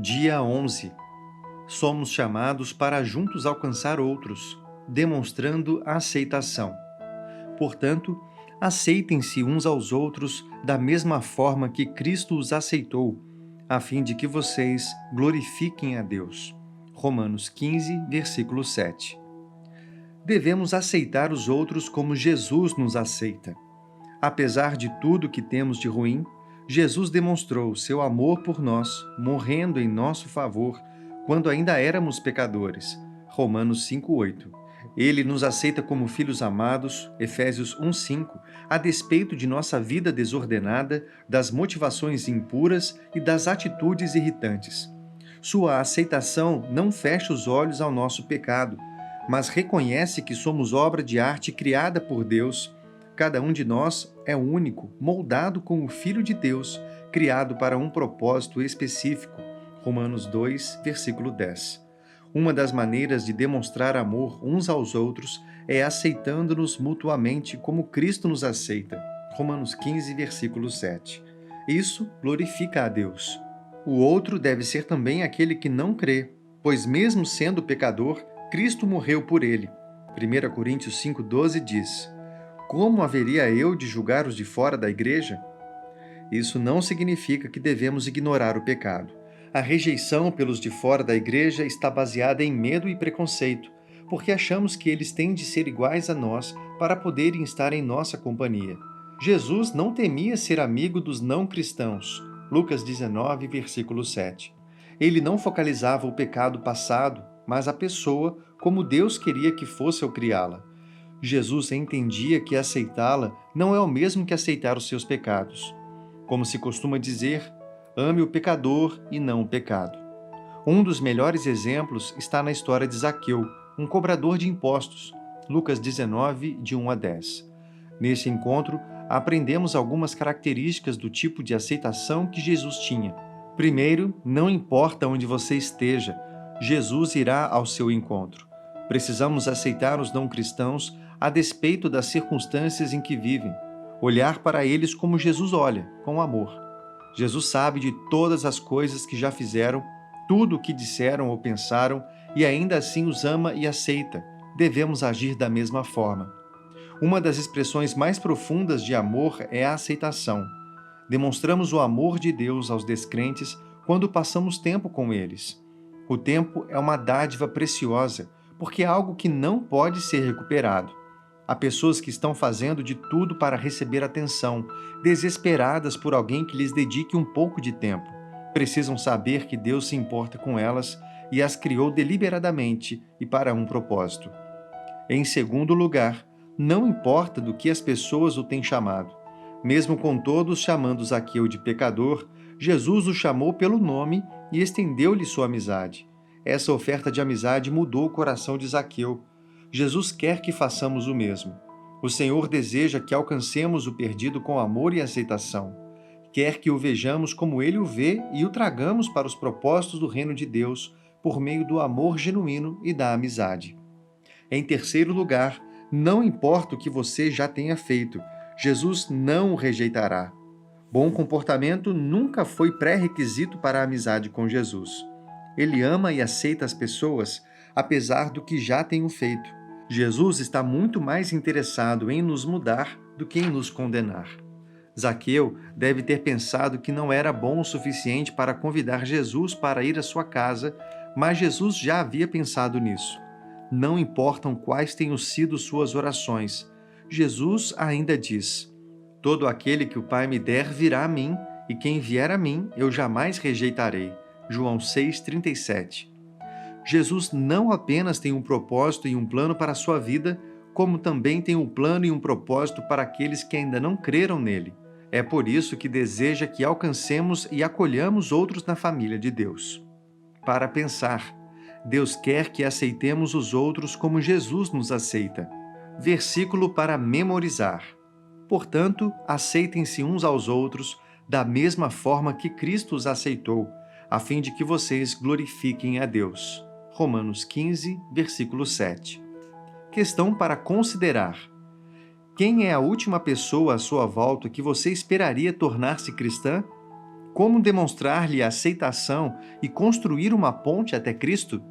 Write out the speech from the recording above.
Dia 11. Somos chamados para juntos alcançar outros, demonstrando aceitação. Portanto, aceitem-se uns aos outros da mesma forma que Cristo os aceitou, a fim de que vocês glorifiquem a Deus. Romanos 15, versículo 7. Devemos aceitar os outros como Jesus nos aceita. Apesar de tudo que temos de ruim, Jesus demonstrou seu amor por nós, morrendo em nosso favor, quando ainda éramos pecadores. Romanos 5:8. Ele nos aceita como filhos amados, Efésios 1:5, a despeito de nossa vida desordenada, das motivações impuras e das atitudes irritantes. Sua aceitação não fecha os olhos ao nosso pecado, mas reconhece que somos obra de arte criada por Deus. Cada um de nós é único, moldado como Filho de Deus, criado para um propósito específico. Romanos 2, versículo 10. Uma das maneiras de demonstrar amor uns aos outros é aceitando-nos mutuamente como Cristo nos aceita. Romanos 15, versículo 7. Isso glorifica a Deus. O outro deve ser também aquele que não crê, pois mesmo sendo pecador, Cristo morreu por ele. 1 Coríntios 5,12 diz: Como haveria eu de julgar os de fora da igreja? Isso não significa que devemos ignorar o pecado. A rejeição pelos de fora da igreja está baseada em medo e preconceito, porque achamos que eles têm de ser iguais a nós para poderem estar em nossa companhia. Jesus não temia ser amigo dos não cristãos. Lucas 19, versículo 7. Ele não focalizava o pecado passado, mas a pessoa como Deus queria que fosse ao criá-la. Jesus entendia que aceitá-la não é o mesmo que aceitar os seus pecados. Como se costuma dizer, ame o pecador e não o pecado. Um dos melhores exemplos está na história de Zaqueu, um cobrador de impostos, Lucas 19, de 1 a 10. Neste encontro, aprendemos algumas características do tipo de aceitação que Jesus tinha. Primeiro, não importa onde você esteja, Jesus irá ao seu encontro. Precisamos aceitar os não cristãos a despeito das circunstâncias em que vivem, olhar para eles como Jesus olha, com amor. Jesus sabe de todas as coisas que já fizeram, tudo o que disseram ou pensaram, e ainda assim os ama e aceita. Devemos agir da mesma forma. Uma das expressões mais profundas de amor é a aceitação. Demonstramos o amor de Deus aos descrentes quando passamos tempo com eles. O tempo é uma dádiva preciosa, porque é algo que não pode ser recuperado. Há pessoas que estão fazendo de tudo para receber atenção, desesperadas por alguém que lhes dedique um pouco de tempo. Precisam saber que Deus se importa com elas e as criou deliberadamente e para um propósito. Em segundo lugar, não importa do que as pessoas o têm chamado. Mesmo com todos chamando Zaqueu de pecador, Jesus o chamou pelo nome e estendeu-lhe sua amizade. Essa oferta de amizade mudou o coração de Zaqueu. Jesus quer que façamos o mesmo. O Senhor deseja que alcancemos o perdido com amor e aceitação. Quer que o vejamos como Ele o vê e o tragamos para os propósitos do reino de Deus por meio do amor genuíno e da amizade. Em terceiro lugar, não importa o que você já tenha feito, Jesus não o rejeitará. Bom comportamento nunca foi pré-requisito para a amizade com Jesus. Ele ama e aceita as pessoas, apesar do que já tenham feito. Jesus está muito mais interessado em nos mudar do que em nos condenar. Zaqueu deve ter pensado que não era bom o suficiente para convidar Jesus para ir à sua casa, mas Jesus já havia pensado nisso. Não importam quais tenham sido suas orações. Jesus ainda diz: Todo aquele que o Pai me der virá a mim, e quem vier a mim eu jamais rejeitarei. João 6,37. Jesus não apenas tem um propósito e um plano para a sua vida, como também tem um plano e um propósito para aqueles que ainda não creram nele. É por isso que deseja que alcancemos e acolhamos outros na família de Deus. Para pensar, Deus quer que aceitemos os outros como Jesus nos aceita. Versículo para memorizar. Portanto, aceitem-se uns aos outros da mesma forma que Cristo os aceitou, a fim de que vocês glorifiquem a Deus. Romanos 15, versículo 7. Questão para considerar. Quem é a última pessoa à sua volta que você esperaria tornar-se cristã? Como demonstrar-lhe a aceitação e construir uma ponte até Cristo?